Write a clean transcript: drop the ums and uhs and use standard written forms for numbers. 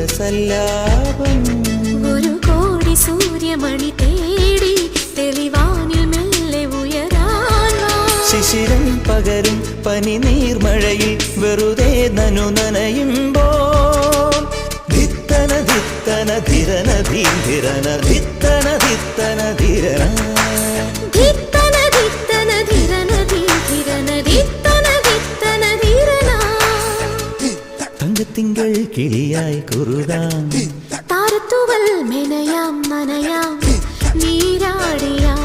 സല്ലാപം ഒരു കോടി സൂര്യമണി തേടി തെളിവാനിൽ മെല്ലെ ഉയരാൻ ശിശിരം പകരും പനി നീർമഴയിൽ വെറുതെ നനു നനയുമ്പോൾ ധിത്തന ധിത്തന ധിരന ധീരന ധിത്തന ധിത്തന ധിരന ധിത്തന ധിത്തന ധിരന ധീരന ധിത്തന ധിത്തന ധിരന തങ്കത്തിങ്കൾ കിളിയായി കുറുകാം താരത്തുവൽ മെനയാം നനയാം നീരാടിയാം